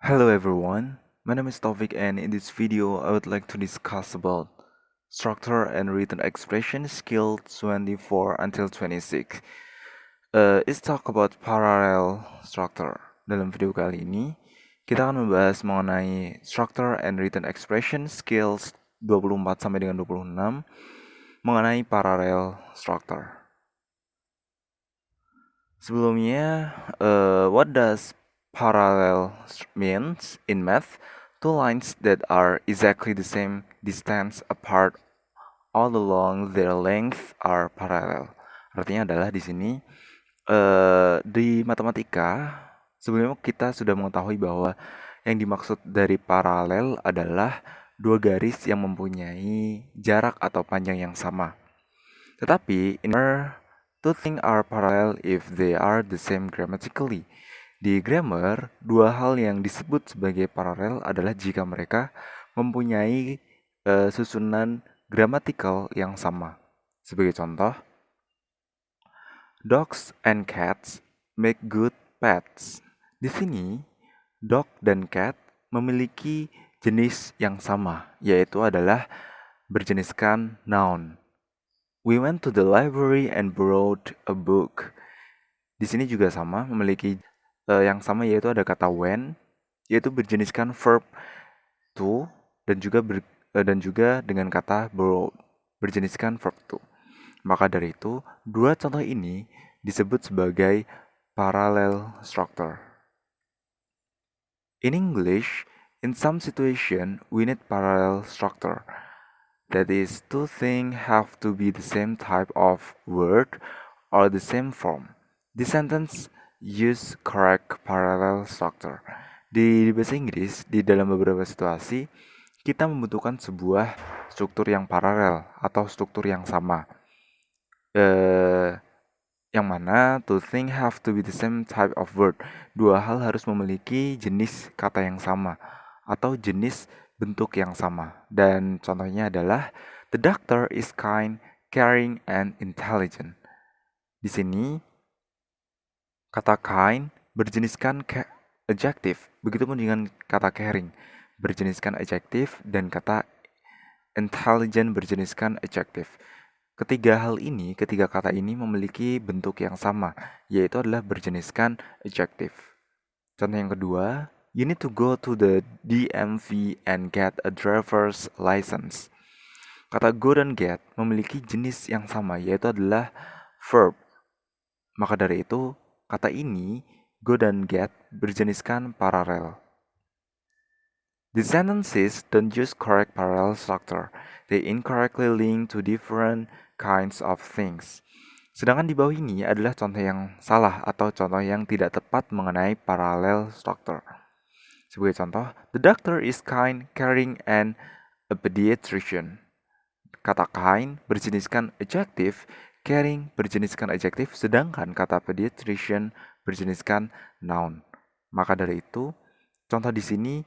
Hello everyone, my name is Taufik and in this video I would like to discuss about structure and written expression skill 24 until 26. Let's talk about parallel structure. Dalam video kali ini, kita akan membahas mengenai structure and written expression skills 24 sampai dengan 26 mengenai parallel structure. Sebelumnya, what does parallel means in math? Two lines that are exactly the same distance apart all along their length are parallel. Artinya adalah di sini di matematika sebelumnya kita sudah mengetahui bahwa yang dimaksud dari paralel adalah dua garis yang mempunyai jarak atau panjang yang sama. Tetapi in two things are parallel if they are the same grammatically. Di grammar, dua hal yang disebut sebagai paralel adalah jika mereka mempunyai susunan gramatikal yang sama. Sebagai contoh, dogs and cats make good pets. Di sini, dog dan cat memiliki jenis yang sama, yaitu adalah berjeniskan noun. We went to the library and borrowed a book. Di sini juga sama, memiliki yang sama yaitu ada kata when, yaitu berjeniskan verb to dan juga dengan kata borrowed, berjeniskan verb to. Maka dari itu, dua contoh ini disebut sebagai parallel structure. In English, in some situation, we need parallel structure. That is, two things have to be the same type of word or the same form. This sentence use correct parallel structure. Di bahasa Inggris, di dalam beberapa situasi, kita membutuhkan sebuah struktur yang paralel atau struktur yang sama. Yang mana two things have to be the same type of word. Dua hal harus memiliki jenis kata yang sama atau jenis bentuk yang sama. Dan contohnya adalah the doctor is kind, caring, and intelligent. Di sini kata kind berjeniskan adjective, begitupun dengan kata caring berjeniskan adjective dan kata intelligent berjeniskan adjective. Ketiga kata ini memiliki bentuk yang sama, yaitu adalah berjeniskan adjective. Contoh yang kedua, you need to go to the DMV and get a driver's license. Kata go dan get memiliki jenis yang sama, yaitu adalah verb. Maka dari itu, kata ini, go dan get, berjeniskan paralel. The sentences don't use correct parallel structure. They incorrectly link to different kinds of things. Sedangkan di bawah ini adalah contoh yang salah atau contoh yang tidak tepat mengenai parallel structure. Sebagai contoh, the doctor is kind, caring, and a pediatrician. Kata kind berjeniskan adjective, caring berjeniskan adjective, sedangkan kata pediatrician berjeniskan noun. Maka dari itu, contoh di sini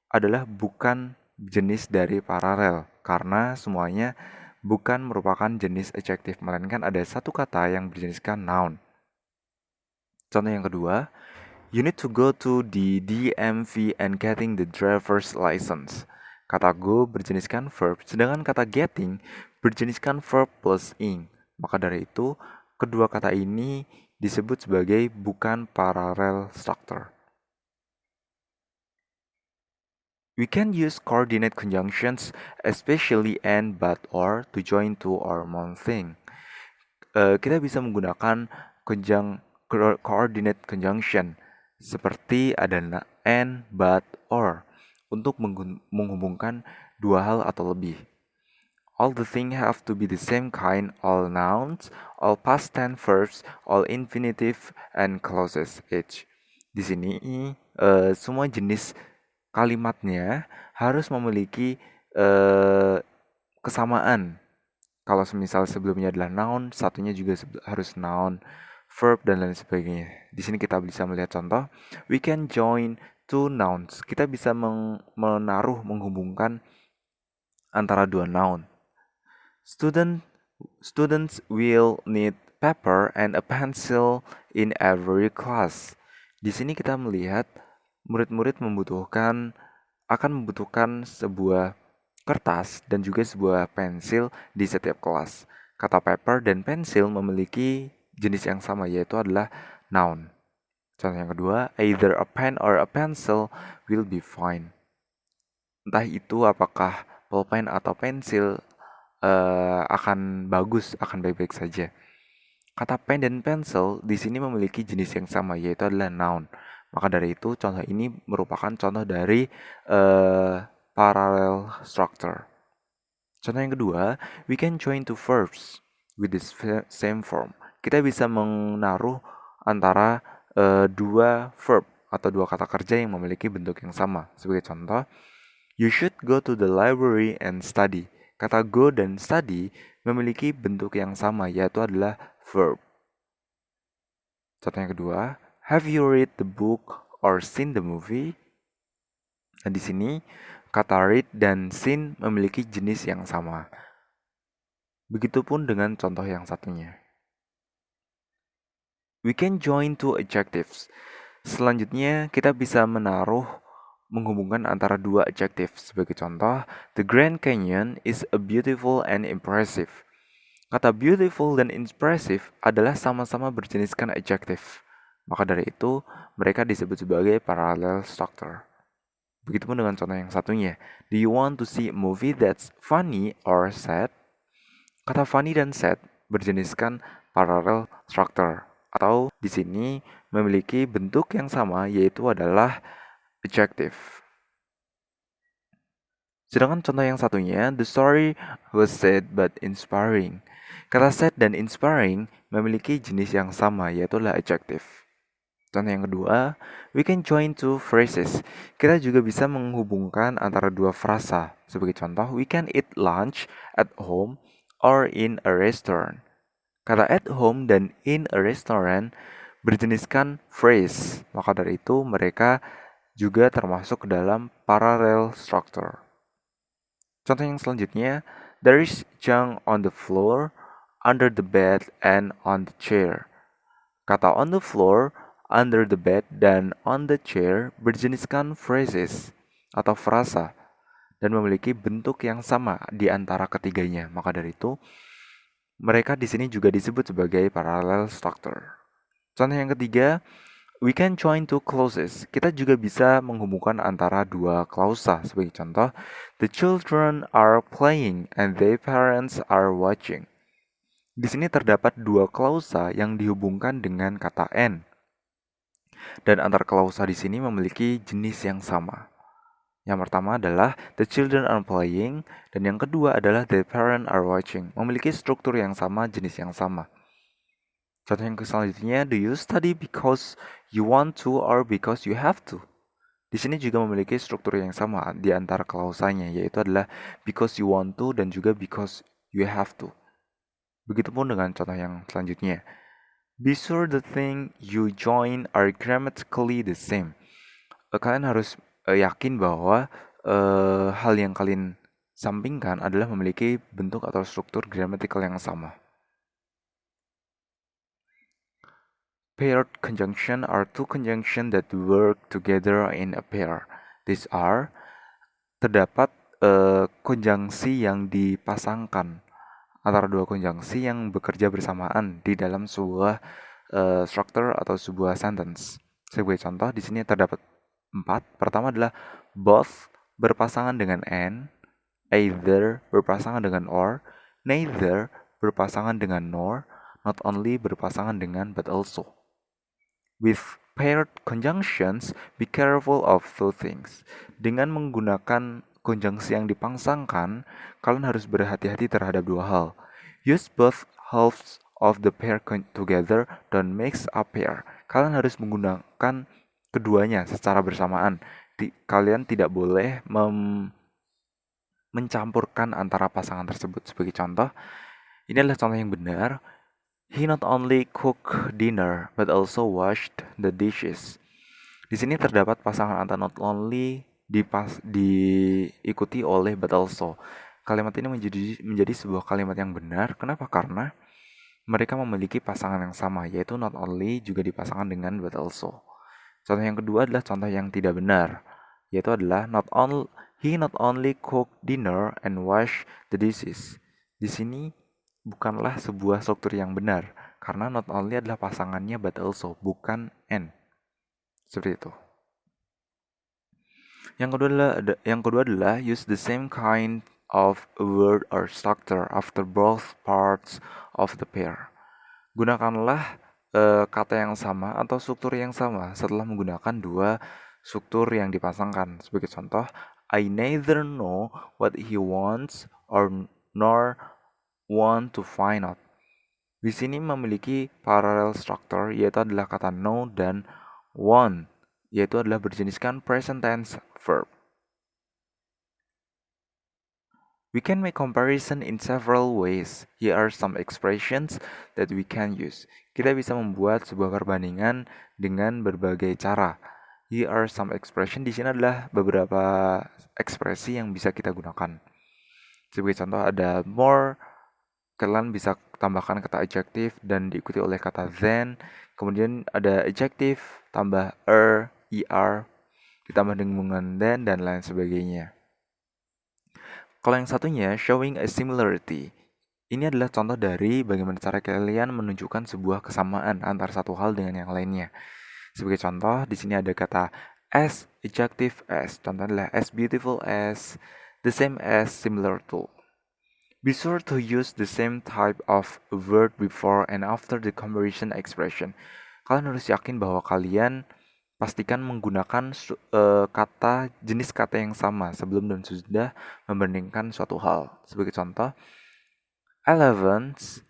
adalah bukan jenis dari paralel, karena semuanya bukan merupakan jenis adjective, melainkan ada satu kata yang berjeniskan noun. Contoh yang kedua, you need to go to the DMV and getting the driver's license. Kata go berjeniskan verb, sedangkan kata getting berjeniskan verb plus ing. Maka dari itu, kedua kata ini disebut sebagai bukan parallel structure. We can use coordinate conjunctions, especially and, but, or, to join two or more things. Kita bisa menggunakan coordinate conjunction seperti ada and, but, or untuk menghubungkan dua hal atau lebih. All the things have to be the same kind, all nouns, all past tense verbs, all infinitive, and clauses each. Di sini semua jenis kalimatnya harus memiliki kesamaan. Kalau semisal sebelumnya adalah noun, satunya juga harus noun, verb, dan lain sebagainya. Di sini kita bisa melihat contoh. We can join two nouns. Kita bisa menghubungkan antara dua noun. Students will need paper and a pencil in every class. Di sini kita melihat murid-murid akan membutuhkan sebuah kertas dan juga sebuah pensil di setiap kelas. Kata paper dan pensil memiliki jenis yang sama, yaitu adalah noun. Contoh yang kedua, either a pen or a pencil will be fine. Entah itu apakah pulpen atau pensil akan bagus, akan baik-baik saja. Kata pen dan pencil di sini memiliki jenis yang sama, yaitu adalah noun. Maka dari itu, contoh ini merupakan contoh dari parallel structure. Contoh yang kedua, we can join two verbs with the same form. Kita bisa menaruh antara dua verb atau dua kata kerja yang memiliki bentuk yang sama. Sebagai contoh, you should go to the library and study. Kata go dan study memiliki bentuk yang sama, yaitu adalah verb. Contoh yang kedua, have you read the book or seen the movie? Nah, di sini kata read dan seen memiliki jenis yang sama. Begitupun dengan contoh yang satunya. We can join two adjectives. Selanjutnya, kita bisa menghubungkan antara dua adjective. Sebagai contoh, the Grand Canyon is a beautiful and impressive. Kata beautiful dan impressive adalah sama-sama berjeniskan adjective. Maka dari itu, mereka disebut sebagai parallel structure. Begitupun dengan contoh yang satunya. Do you want to see a movie that's funny or sad? Kata funny dan sad berjeniskan parallel structure. Atau di sini memiliki bentuk yang sama, yaitu adalah adjective. Sedangkan contoh yang satunya, the story was sad but inspiring. Kata sad dan inspiring memiliki jenis yang sama, yaitu adalah adjective. Contoh yang kedua, we can join two phrases. Kita juga bisa menghubungkan antara dua frasa. Sebagai contoh, we can eat lunch at home or in a restaurant. Kata at home dan in a restaurant berjeniskan phrase. Maka dari itu mereka juga termasuk ke dalam parallel structure. Contoh yang selanjutnya, there is junk on the floor, under the bed, and on the chair. Kata on the floor, under the bed, dan on the chair berjeniskan phrases atau frasa dan memiliki bentuk yang sama di antara ketiganya. Maka dari itu, mereka di sini juga disebut sebagai parallel structure. Contoh yang ketiga, we can join two clauses. Kita juga bisa menghubungkan antara dua klausa. Sebagai contoh, the children are playing and their parents are watching. Di sini terdapat dua klausa yang dihubungkan dengan kata and. Dan antar klausa di sini memiliki jenis yang sama. Yang pertama adalah the children are playing dan yang kedua adalah the parents are watching. Memiliki struktur yang sama, jenis yang sama. Contoh yang selanjutnya, do you study because you want to or because you have to? Di sini juga memiliki struktur yang sama di antara klausanya, yaitu adalah because you want to dan juga because you have to. Begitupun dengan contoh yang selanjutnya. Be sure the thing you join are grammatically the same. Kalian harus yakin bahwa hal yang kalian sampingkan adalah memiliki bentuk atau struktur gramatikal yang sama. Paired conjunction are two conjunction that work together in a pair. These are, terdapat konjungsi yang dipasangkan antara dua konjungsi yang bekerja bersamaan di dalam sebuah struktur atau sebuah sentence. Sebagai contoh, di sini terdapat 4. Pertama adalah both berpasangan dengan and, either berpasangan dengan or, neither berpasangan dengan nor, not only berpasangan dengan but also. With paired conjunctions, be careful of two things. Dengan menggunakan konjungsi yang dipasangkan, kalian harus berhati-hati terhadap dua hal. Use both halves of the pair together, don't mix a pair. Kalian harus menggunakan keduanya secara bersamaan. Kalian tidak boleh mencampurkan antara pasangan tersebut. Sebagai contoh, ini adalah contoh yang benar. He not only cooked dinner but also washed the dishes. Di sini terdapat pasangan antara not only diikuti oleh but also. Kalimat ini menjadi sebuah kalimat yang benar. Kenapa? Karena mereka memiliki pasangan yang sama, yaitu not only juga dipasangkan dengan but also. Contoh yang kedua adalah contoh yang tidak benar, yaitu adalah he not only cook dinner and wash the dishes. Di sini bukanlah sebuah struktur yang benar, karena not only adalah pasangannya but also, bukan and. Seperti itu. Yang kedua adalah use the same kind of a word or structure after both parts of the pair. Gunakanlah kata yang sama atau struktur yang sama setelah menggunakan dua struktur yang dipasangkan. Sebagai contoh, I neither know what he wants or nor want to find out. Di sini memiliki parallel structure, yaitu adalah kata know dan want, yaitu adalah berjeniskan present tense verb. We can make comparison in several ways. Here are some expressions that we can use. Kita bisa membuat sebuah perbandingan dengan berbagai cara. Here are some expression. Di sini adalah beberapa ekspresi yang bisa kita gunakan. Sebagai contoh ada more. Kalian bisa tambahkan kata adjective dan diikuti oleh kata then. Kemudian ada adjective tambah er, ditambah dengan then dan lain sebagainya. Kalau yang satunya, showing a similarity. Ini adalah contoh dari bagaimana cara kalian menunjukkan sebuah kesamaan antara satu hal dengan yang lainnya. Sebagai contoh, di sini ada kata as, adjective as. Contohnya adalah as beautiful as, the same as, similar to. Be sure to use the same type of word before and after the comparison expression. Kalian harus yakin bahwa kalian pastikan menggunakan jenis kata yang sama sebelum dan sudah membandingkan suatu hal. Sebagai contoh, elephants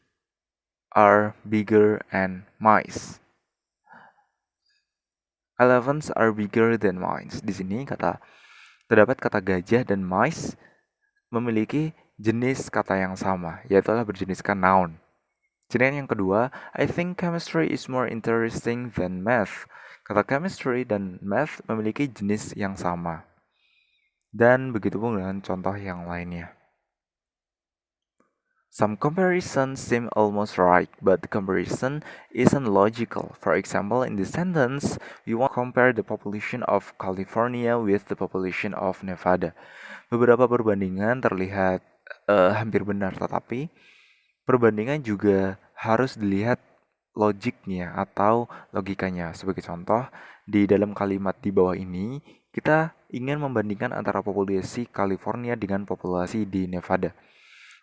are bigger and mice. Elephants are bigger than mice. Di sini terdapat kata gajah dan mice memiliki jenis kata yang sama, yaitu adalah berjeniskan noun. Kemudian yang kedua, I think chemistry is more interesting than math. Kata chemistry dan math memiliki jenis yang sama. Dan begitu pun dengan contoh yang lainnya. Some comparisons seem almost right, but the comparison isn't logical. For example, in this sentence, we want to compare the population of California with the population of Nevada. Beberapa perbandingan terlihat hampir benar, tetapi perbandingan juga harus dilihat logiknya atau logikanya. Sebagai contoh, di dalam kalimat di bawah ini, kita ingin membandingkan antara populasi California dengan populasi di Nevada.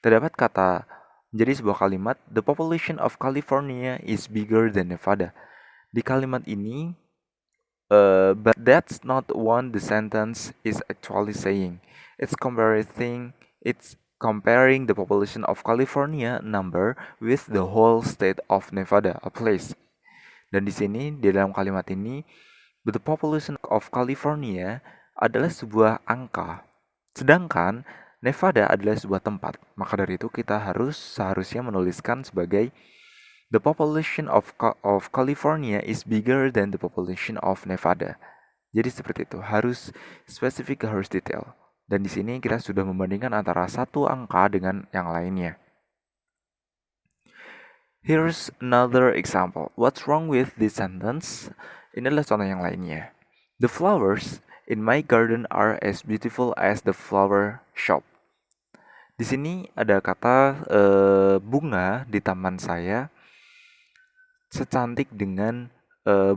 Terdapat kata menjadi sebuah kalimat, the population of California is bigger than Nevada. Di kalimat ini, but that's not what the sentence is actually saying. It's comparing the population of California number with the whole state of Nevada, a place. Dan di sini, di dalam kalimat ini, the population of California adalah sebuah angka. Sedangkan Nevada adalah sebuah tempat. Maka dari itu kita seharusnya menuliskan sebagai the population of California is bigger than the population of Nevada. Jadi seperti itu, harus spesifik, harus detail. Dan di sini kita sudah membandingkan antara satu angka dengan yang lainnya. Here's another example. What's wrong with this sentence? Ini adalah contoh yang lainnya. The flowers in my garden are as beautiful as the flower shop. Di sini ada kata bunga di taman saya secantik dengan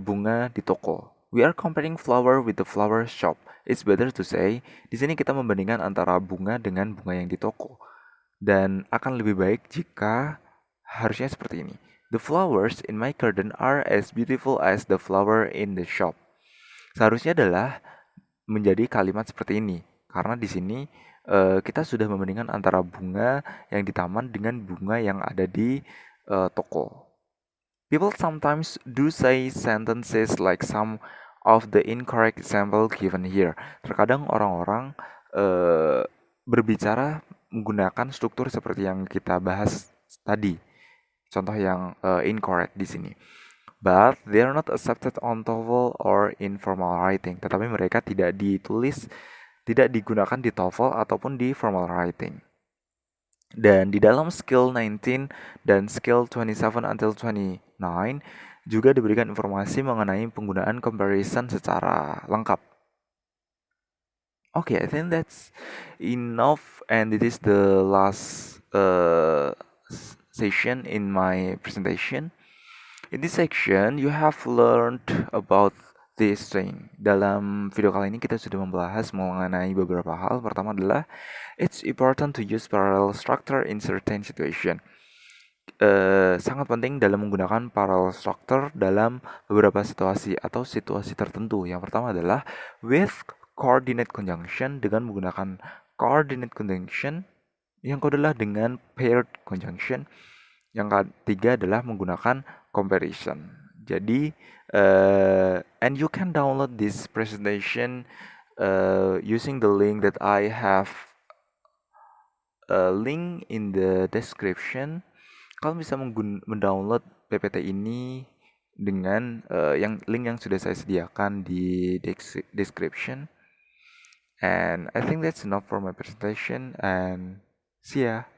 bunga di toko. We are comparing flower with the flower shop. It's better to say, di sini kita membandingkan antara bunga dengan bunga yang di toko. Dan akan lebih baik jika harusnya seperti ini. The flowers in my garden are as beautiful as the flower in the shop. Seharusnya adalah menjadi kalimat seperti ini. Karena di sini kita sudah membandingkan antara bunga yang di taman dengan bunga yang ada di toko. People sometimes do say sentences like some of the incorrect example given here. Terkadang orang-orang berbicara menggunakan struktur seperti yang kita bahas tadi. Contoh yang incorrect di sini. But they are not accepted on TOEFL or in formal writing. Tetapi mereka tidak digunakan di TOEFL ataupun di formal writing. Dan di dalam skill 19 dan skill 27 until 29, Juga diberikan informasi mengenai penggunaan comparison secara lengkap. Okay, I think that's enough, and it is the last session in my presentation. In this section, you have learned about this thing. Dalam video kali ini kita sudah membahas mengenai beberapa hal. Pertama adalah it's important to use parallel structure in certain situation. Sangat penting dalam menggunakan parallel structure dalam beberapa situasi atau situasi tertentu. Yang pertama adalah with coordinate conjunction, dengan menggunakan coordinate conjunction. Yang kedua adalah dengan paired conjunction. Yang ketiga adalah menggunakan comparison. Jadi, and you can download this presentation using the link that I have link in the description. Kalian bisa mendownload PPT ini dengan yang link yang sudah saya sediakan di description. And I think that's enough for my presentation, and see ya.